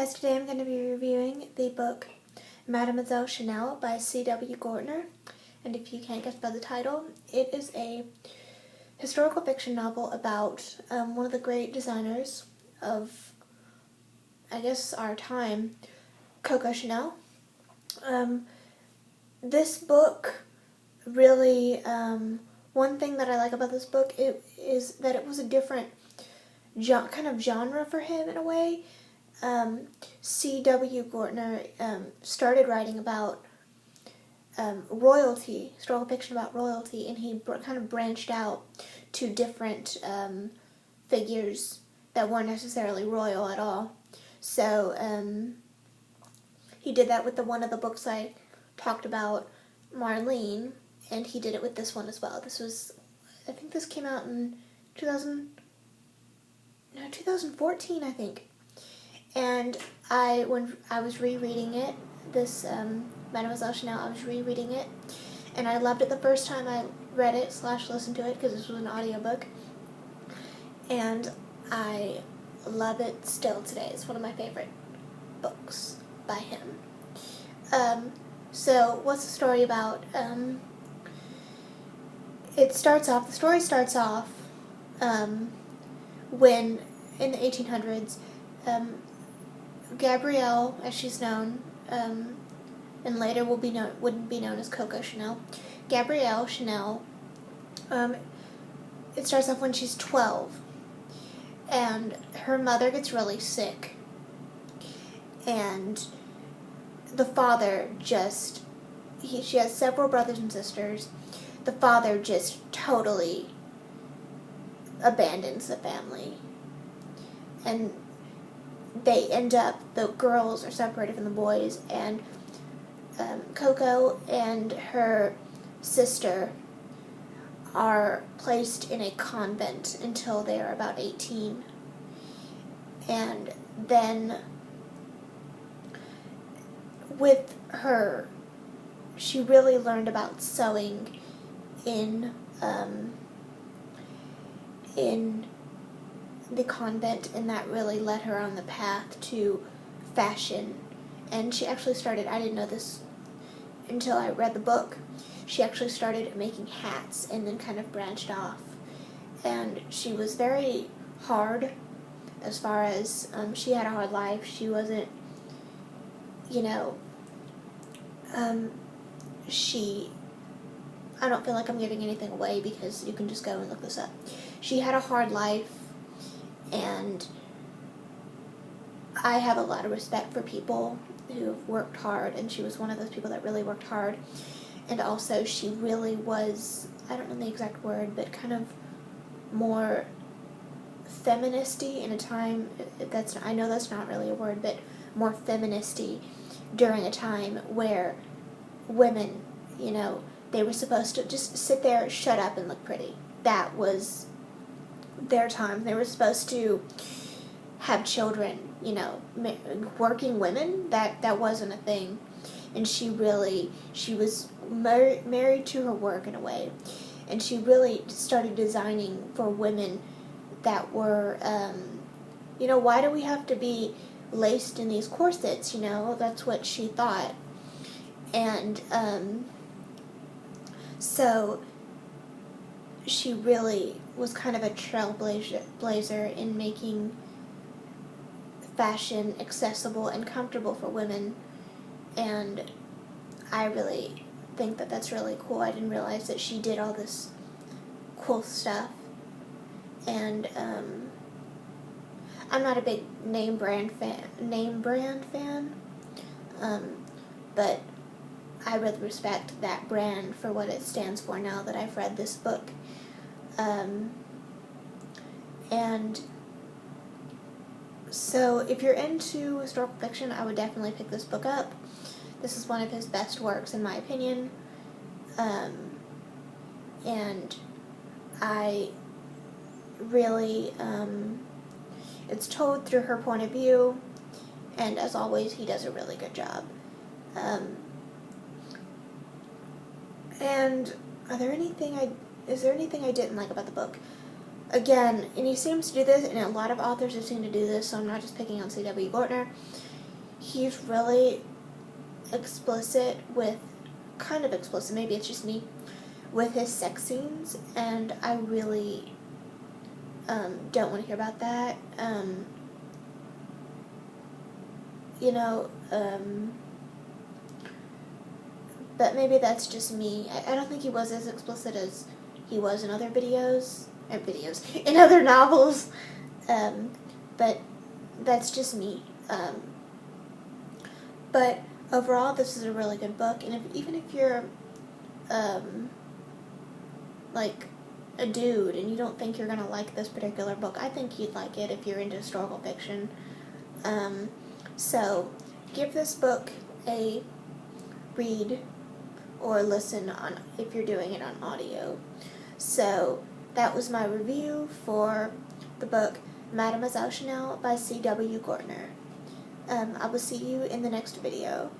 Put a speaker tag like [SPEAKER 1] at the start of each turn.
[SPEAKER 1] guys, today I'm going to be reviewing the book Mademoiselle Chanel by C W Gortner. And if you can't guess by the title, it is a historical fiction novel about one of the great designers of, I guess, our time, Coco Chanel. This book really, one thing that I like about this book is that it was a different kind of genre for him in a way. C W Gortner started writing about royalty, historical fiction about royalty, and he kind of branched out to different figures that weren't necessarily royal at all. So he did that with one of the books I talked about, Marlene, and he did it with this one as well. I think this came out in 2014, I think. And when I was rereading it, this Mademoiselle Chanel, I was rereading it, and I loved it the first time I read it / listened to it, because this was an audiobook, and I love it still today. It's one of my favorite books by him. So what's the story about? The story starts off when, in the 1800s, Gabrielle, as she's known, and later would be known as Coco Chanel. Gabrielle Chanel, it starts off when she's 12, and her mother gets really sick, and the father she has several brothers and sisters. The father just totally abandons the family, and the girls are separated from the boys, and Coco and her sister are placed in a convent until they are about 18. And then with her, she really learned about sewing in the convent, and that really led her on the path to fashion. And she actually started, I didn't know this until I read the book, she actually started making hats and then kind of branched off. And she was very hard as far as, she had a hard life. She wasn't, I don't feel like I'm giving anything away because you can just go and look this up. She had a hard life, and I have a lot of respect for people who've worked hard, and she was one of those people that really worked hard. And also, she really was, I don't know the exact word, but kind of more feministy in a time, I know that's not really a word, but more feministy during a time where women, they were supposed to just sit there, shut up, and look pretty. That was their time. They were supposed to have children, working women, that wasn't a thing. And she was married to her work in a way, and she really started designing for women that were, why do we have to be laced in these corsets, that's what she thought. And so she really was kind of a trailblazer in making fashion accessible and comfortable for women, and I really think that that's really cool. I didn't realize that she did all this cool stuff, and I'm not a big name brand fan, but I really respect that brand for what it stands for now that I've read this book. And so if you're into historical fiction, I would definitely pick this book up. This is one of his best works, in my opinion. And I really, it's told through her point of view, and as always, he does a really good job. And is there anything I didn't like about the book? Again, and he seems to do this, and a lot of authors have seemed to do this, so I'm not just picking on C W Gortner. he's really explicit with, kind of explicit, maybe it's just me, with his sex scenes, and I really don't want to hear about that. But maybe that's just me. I don't think he was as explicit as he was in other in other novels. But that's just me. But overall, this is a really good book, and even if you're like a dude and you don't think you're gonna like this particular book, I think you'd like it if you're into historical fiction. So give this book a read or listen on if you're doing it on audio. So that was my review for the book Mademoiselle Chanel by C W Gortner. I will see you in the next video.